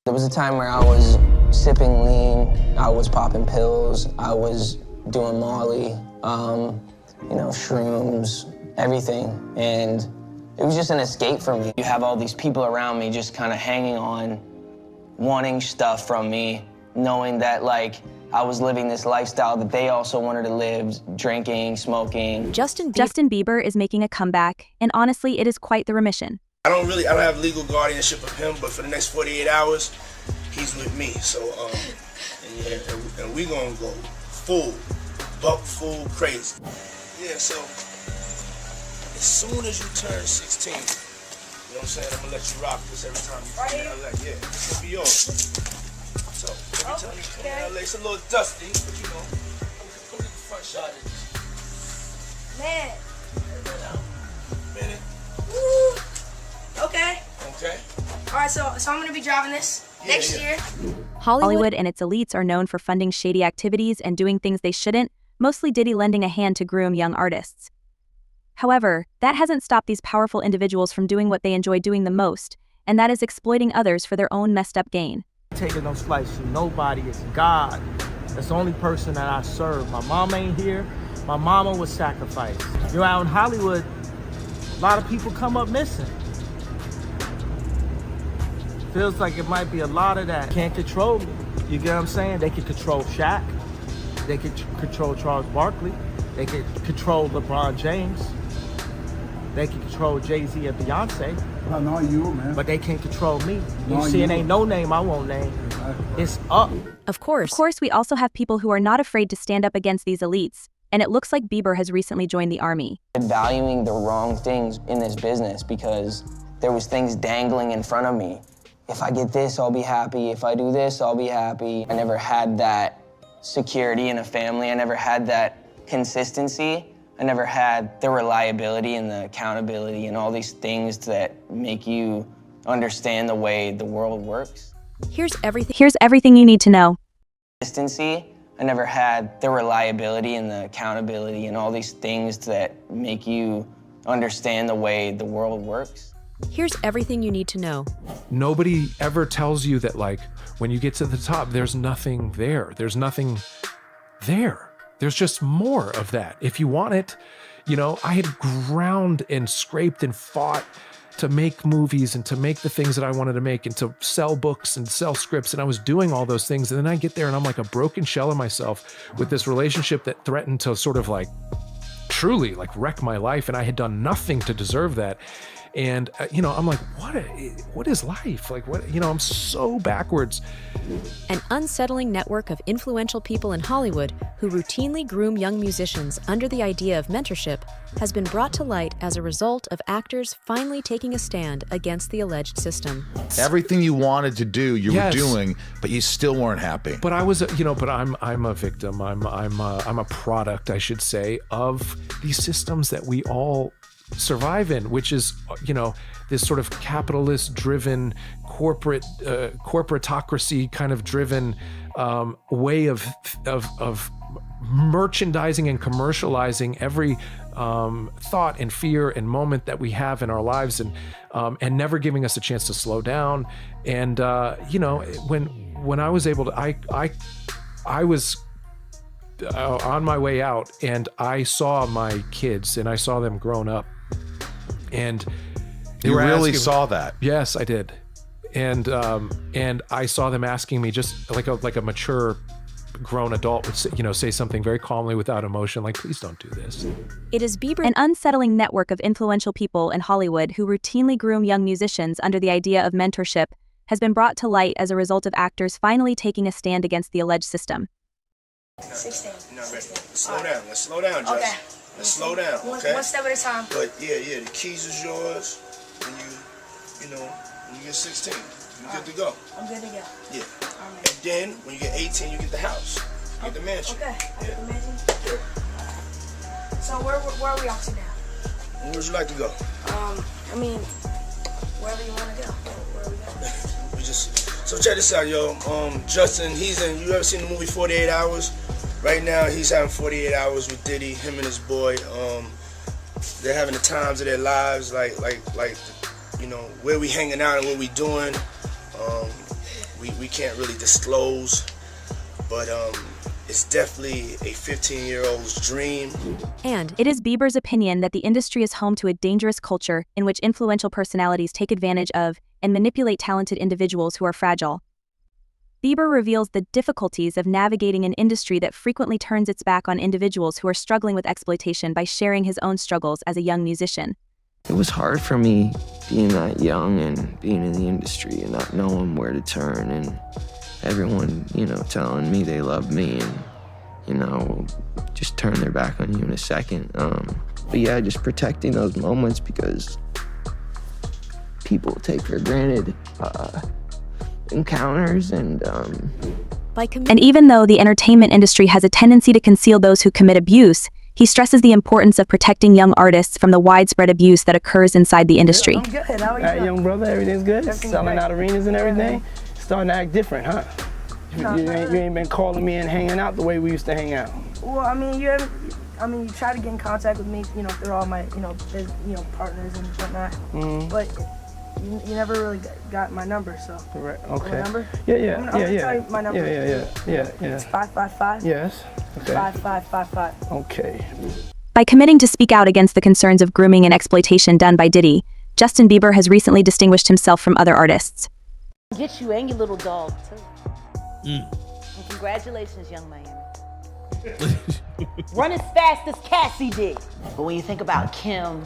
There was a time where I was sipping lean, I was popping pills, I was doing Molly, shrooms, everything. And it was just an escape for me. You have all these people around me just kind of hanging on, wanting stuff from me, knowing that like I was living this lifestyle that they also wanted to live, drinking, smoking. Justin Bieber is making a comeback, and honestly, it is quite the remission. I don't have legal guardianship of him, but for the next 48 hours, he's with me. So, and we gonna go full crazy. Yeah, so as soon as you turn 16, you know what I'm saying, I'm gonna let you rock this every time you come in LA. Yeah, it's gonna be yours. So every time you come in LA, it's a little dusty, but you know, come get the front shot of this. Man. Minute. Woo. Okay. Okay. All right, so I'm gonna be driving this next year. Hollywood and its elites are known for funding shady activities and doing things they shouldn't, mostly Diddy lending a hand to groom young artists. However, that hasn't stopped these powerful individuals from doing what they enjoy doing the most, and that is exploiting others for their own messed up gain. Taking no slice from nobody, it's God. That's the only person that I serve. My mom ain't here. My mama was sacrificed. You know, out in Hollywood, a lot of people come up missing. Feels like it might be a lot of that. Can't control me. You get what I'm saying? They can control Shaq. They can control Charles Barkley. They can control LeBron James. They can control JayZ and Beyonce. I know you, man. But they can't control me. You see, it ain't no name I won't name. It's up. Of course, we also have people who are not afraid to stand up against these elites, and it looks like Bieber has recently joined the army. Valuing the wrong things in this business because there was things dangling in front of me. If I get this, I'll be happy. If I do this, I'll be happy. I never had that security in a family. I never had that consistency. I never had the reliability and the accountability and all these things that make you understand the way the world works. Here's everything you need to know. Consistency. I never had the reliability and the accountability and all these things that make you understand the way the world works. Here's everything you need to know. Nobody ever tells you that, like, when you get to the top, there's nothing there. There's nothing there. There's just more of that. If you want it, you know, I had ground and scraped and fought to make movies and to make the things that I wanted to make and to sell books and sell scripts. And I was doing all those things. And then I get there and I'm like a broken shell of myself with this relationship that threatened to sort of like truly like wreck my life. And I had done nothing to deserve that. And, I'm like, what is life? Like, I'm so backwards. An unsettling network of influential people in Hollywood who routinely groom young musicians under the idea of mentorship has been brought to light as a result of actors finally taking a stand against the alleged system. Everything you wanted to do, you were doing, but you still weren't happy. But I was, but I'm a victim. I'm a product, I should say, of these systems that we all survive in, which is, this sort of capitalist-driven, corporatocracy kind of driven way of merchandising and commercializing every thought and fear and moment that we have in our lives, and never giving us a chance to slow down. And when I was able to, I was on my way out, and I saw my kids, and I saw them grown up. And you really saw that? Yes, I did. And I saw them asking me, just like a mature, grown adult would say something very calmly without emotion, like, please don't do this. It is Bieber, an unsettling network of influential people in Hollywood who routinely groom young musicians under the idea of mentorship, has been brought to light as a result of actors finally taking a stand against the alleged system. 16. You're not ready. Slow down. Let's slow down, Jess. Okay. Let's slow down, okay? One step at a time. But yeah, the keys is yours. When you get 16, you're good to go. I'm good to go. Yeah. All right. And then when you get 18, you get the house. You get the mansion. Okay. I get the mansion. Yeah. So where are we off to now? Where would you like to go? Wherever you want to go. Where are we going? So check this out, yo. Justin, you ever seen the movie 48 Hours? Right now, he's having 48 hours with Diddy, him and his boy. They're having the times of their lives, like where we hanging out and what we doing. we can't really disclose, but it's definitely a 15-year-old's dream. And it is Bieber's opinion that the industry is home to a dangerous culture in which influential personalities take advantage of and manipulate talented individuals who are fragile. Bieber reveals the difficulties of navigating an industry that frequently turns its back on individuals who are struggling with exploitation by sharing his own struggles as a young musician. It was hard for me being that young and being in the industry and not knowing where to turn, and everyone, telling me they love me and, just turn their back on you in a second. But yeah, just protecting those moments because people take for granted encounters and even though the entertainment industry has a tendency to conceal those who commit abuse, he stresses the importance of protecting young artists from the widespread abuse that occurs inside the industry. I'm good. How are you? All right, young brother, everything's good? Everything's Selling great. out arenas and everything? Starting to act different, huh? No, You ain't been calling me and hanging out the way we used to hang out. Well, I mean, you try to get in contact with me, through all my, partners and whatnot. Mm-hmm. But you never really got my number, so. Right, okay. My number? Yeah. I'm gonna tell you my number. Yeah. It's 555. Yes, okay. 5555. Okay. By committing to speak out against the concerns of grooming and exploitation done by Diddy, Justin Bieber has recently distinguished himself from other artists. Get you and your little dog, too. And congratulations, young Miami. Run as fast as Cassie did. But when you think about Kim,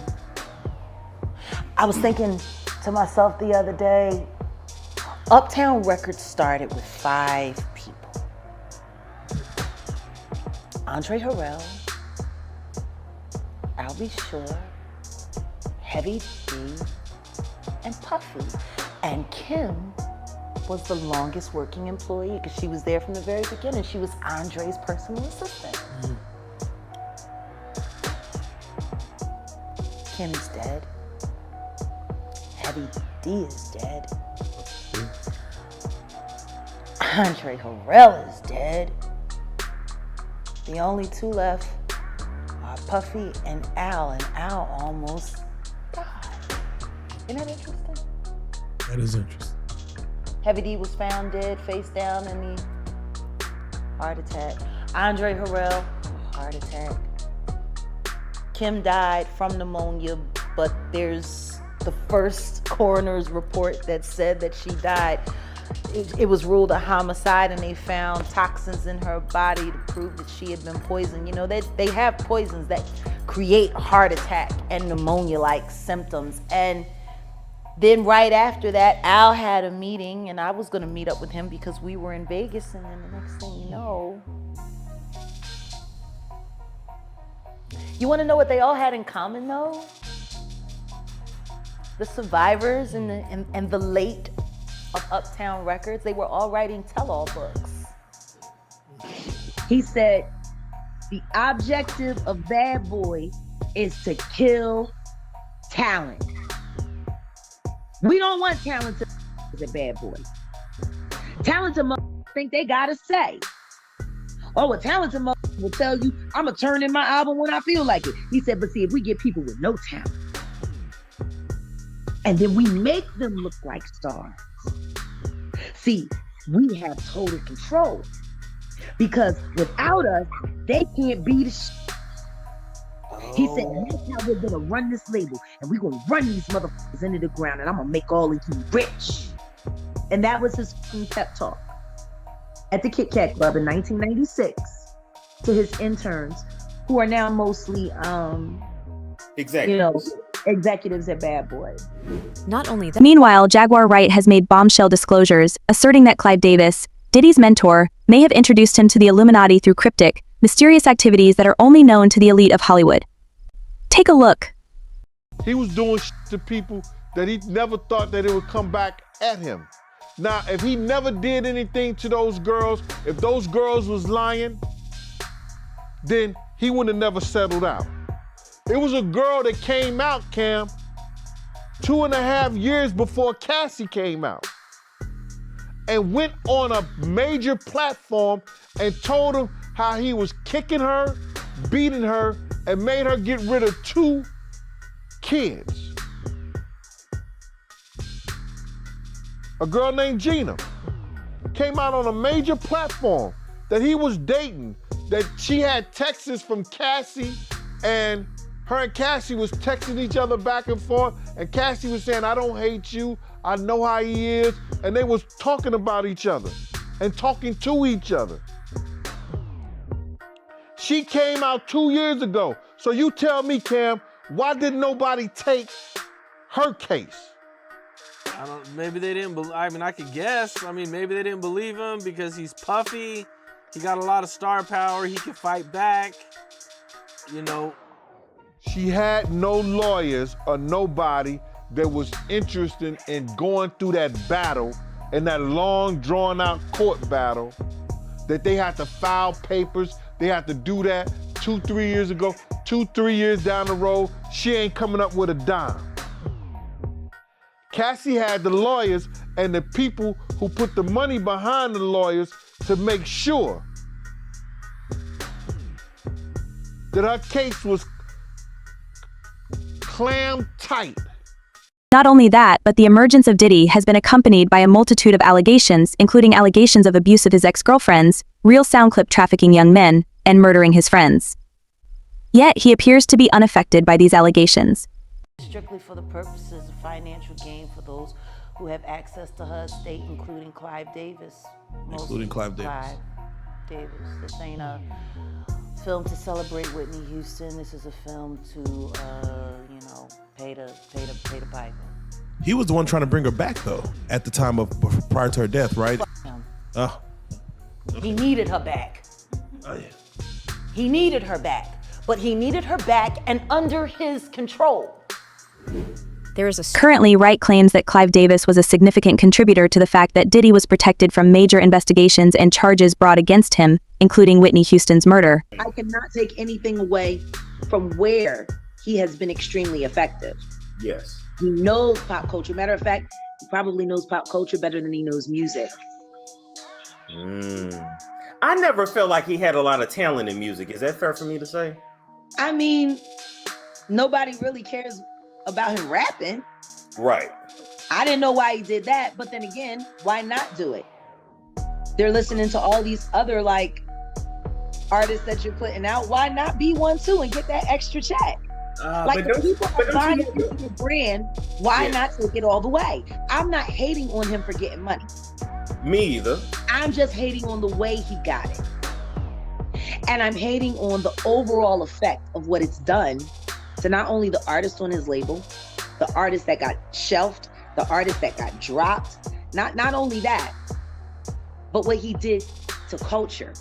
I was thinking to myself the other day, Uptown Records started with 5 people. Andre Harrell, I'll Be Sure, Heavy D, and Puffy. And Kim was the longest working employee because she was there from the very beginning. She was Andre's personal assistant. Kim's dead. Heavy D is dead. Andre Harrell is dead. The only 2 left are Puffy and Al almost died. Isn't that interesting? That is interesting. Heavy D was found dead, face down in the heart attack. Andre Harrell, heart attack. Kim died from pneumonia, but there's the first coroner's report that said that she died. It was ruled a homicide, and they found toxins in her body to prove that she had been poisoned. They have poisons that create heart attack and pneumonia-like symptoms. And then right after that, Al had a meeting, and I was gonna meet up with him because we were in Vegas, and then the next thing you know, you wanna know what they all had in common though? The survivors and the late of Uptown Records, they were all writing tell-all books. He said, the objective of Bad Boy is to kill talent. We don't want talented as a bad boy. Talented motherfuckers think they gotta say. Oh, a talented motherfucker will tell you, I'm gonna turn in my album when I feel like it. He said, but see, if we get people with no talent, and then we make them look like stars, see, we have total control. Because without us, they can't be the shit. He said, that's how we're gonna run this label, and we're gonna run these motherfuckers into the ground, and I'm gonna make all of you rich. And that was his pep talk at the Kit Kat Club in 1996 to his interns, who are now mostly, executives at Bad Boy. Not only that. Meanwhile, Jaguar Wright has made bombshell disclosures, asserting that Clive Davis, Diddy's mentor, may have introduced him to the Illuminati through cryptic, mysterious activities that are only known to the elite of Hollywood. Take a look. He was doing shit to people that he never thought that it would come back at him. Now, if he never did anything to those girls, if those girls was lying, then he would have never settled out. It was a girl that came out, Cam, 2.5 years before Cassie came out, and went on a major platform and told him how he was kicking her, beating her, and made her get rid of 2 kids. A girl named Gina. came out on a major platform that he was dating, that she had texts from Cassie, and her and Cassie was texting each other back and forth, and Cassie was saying, I don't hate you, I know how he is, and they was talking about each other and talking to each other. She came out 2 years ago. So you tell me, Cam, why didn't nobody take her case? I don't, maybe they didn't believe, I mean, I could guess. I mean, maybe they didn't believe him because he's puffy. He got a lot of star power. He can fight back, you know. She had no lawyers or nobody that was interested in going through that battle, and that long drawn out court battle, that they had to file papers. They had to do that 2-3 years ago. 2-3 years down the road, she ain't coming up with a dime. Cassie had the lawyers and the people who put the money behind the lawyers to make sure that her case was clam tight. Not only that, but the emergence of Diddy has been accompanied by a multitude of allegations, including allegations of abuse of his ex-girlfriends, real sound clip trafficking young men, and murdering his friends. Yet he appears to be unaffected by these allegations. Strictly for the purposes of financial gain for those who have access to her estate, including Clive Davis. Including Clive Davis. Davis. This ain't a film to celebrate Whitney Houston. This is a film to, you know, pay the piper. He was the one trying to bring her back, though, at the time of prior to her death, right? Oh. He needed her back. Oh, yeah. He needed her back, but he needed her back and under his control. Currently, Wright claims that Clive Davis was a significant contributor to the fact that Diddy was protected from major investigations and charges brought against him, including Whitney Houston's murder. I cannot take anything away from where he has been extremely effective. Yes. He knows pop culture. Matter of fact, he probably knows pop culture better than he knows music. I never felt like he had a lot of talent in music. Is that fair for me to say? I mean, nobody really cares about him rapping. Right. I didn't know why he did that, but then again, why not do it? They're listening to all these other like artists that you're putting out. Why not be one too and get that extra check? Like if people are buying into your brand, why not take it all the way? I'm not hating on him for getting money. Me either. I'm just hating on the way he got it. And I'm hating on the overall effect of what it's done to not only the artist on his label, the artist that got shelved, the artist that got dropped, not only that, but what he did to culture.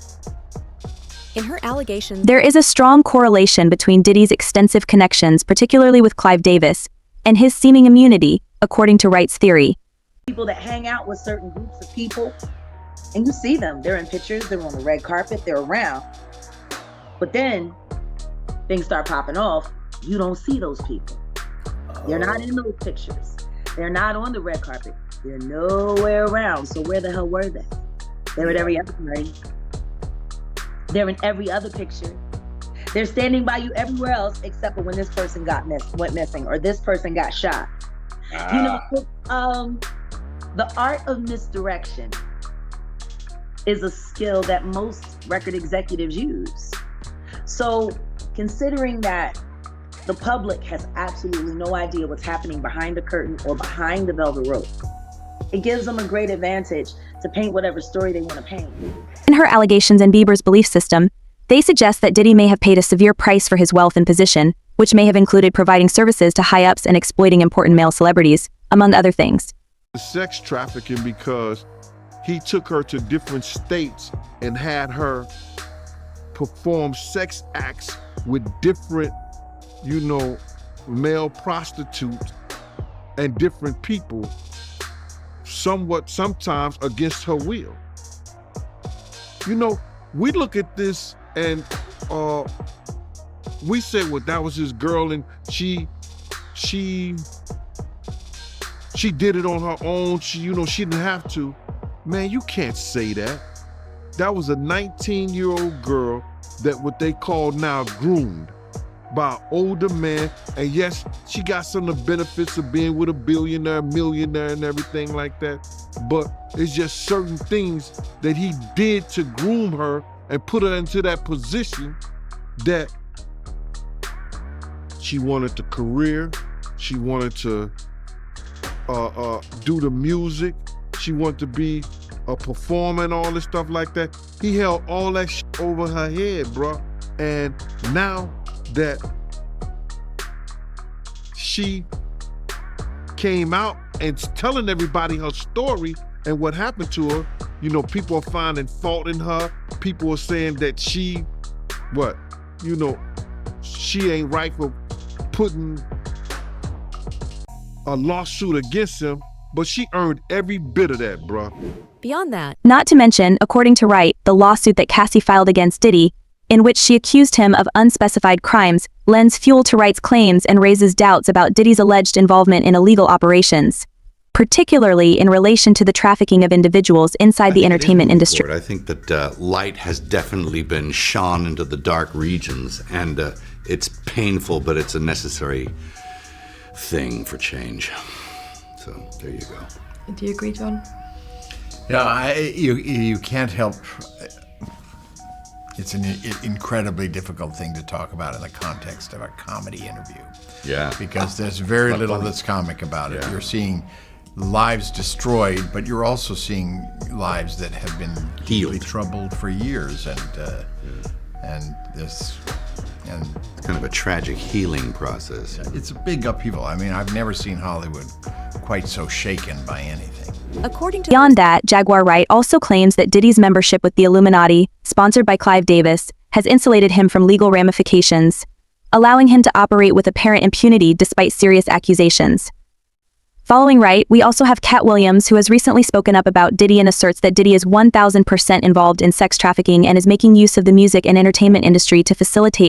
In her allegations, there is a strong correlation between Diddy's extensive connections, particularly with Clive Davis, and his seeming immunity, according to Wright's theory. People that hang out with certain groups of people, and you see them, they're in pictures, they're on the red carpet, they're around. But then things start popping off, you don't see those people. They're not in those pictures. They're not on the red carpet. They're nowhere around. So where the hell were they? They were at every other party. They're in every other picture. They're standing by you everywhere else except for when this person went missing or this person got shot. You know, the art of misdirection is a skill that most record executives use. So considering that the public has absolutely no idea what's happening behind the curtain or behind the velvet rope, it gives them a great advantage to paint whatever story they want to paint. In her allegations and Bieber's belief system, they suggest that Diddy may have paid a severe price for his wealth and position, which may have included providing services to high-ups and exploiting important male celebrities, among other things. Sex trafficking because he took her to different states and had her perform sex acts with different, you know, male prostitutes and different people, sometimes against her will. You know, we look at this and we say, well, that was his girl and she did it on her own. She didn't have to. Man, you can't say that. That was a 19-year-old girl that what they call now groomed. by an older man. And yes, she got some of the benefits of being with a billionaire, millionaire, and everything like that. But it's just certain things that he did to groom her and put her into that position that she wanted the career, she wanted to do the music, she wanted to be a performer and all this stuff like that. He held all that shit over her head, bro. And now that she came out and telling everybody her story and what happened to her, you know, people are finding fault in her. People are saying that she ain't right for putting a lawsuit against him, but she earned every bit of that, bruh. Beyond that, not to mention, according to Wright, the lawsuit that Cassie filed against Diddy, in which she accused him of unspecified crimes, lends fuel to Wright's claims and raises doubts about Diddy's alleged involvement in illegal operations, particularly in relation to the trafficking of individuals inside the entertainment industry. I think that light has definitely been shone into the dark regions, and it's painful, but it's a necessary thing for change. So there you go. Do you agree, John? Yeah, you can't help. It's an incredibly difficult thing to talk about in the context of a comedy interview. Yeah. Because there's very little that's comic about it. Yeah. You're seeing lives destroyed, but you're also seeing lives that have been deeply troubled for years, and it's kind of a tragic healing process. It's a big upheaval. I mean, I've never seen Hollywood quite so shaken by anything. Beyond that, Jaguar Wright also claims that Diddy's membership with the Illuminati, sponsored by Clive Davis, has insulated him from legal ramifications, allowing him to operate with apparent impunity despite serious accusations. Following Wright, we also have Cat Williams, who has recently spoken up about Diddy and asserts that Diddy is 1,000% involved in sex trafficking and is making use of the music and entertainment industry to facilitate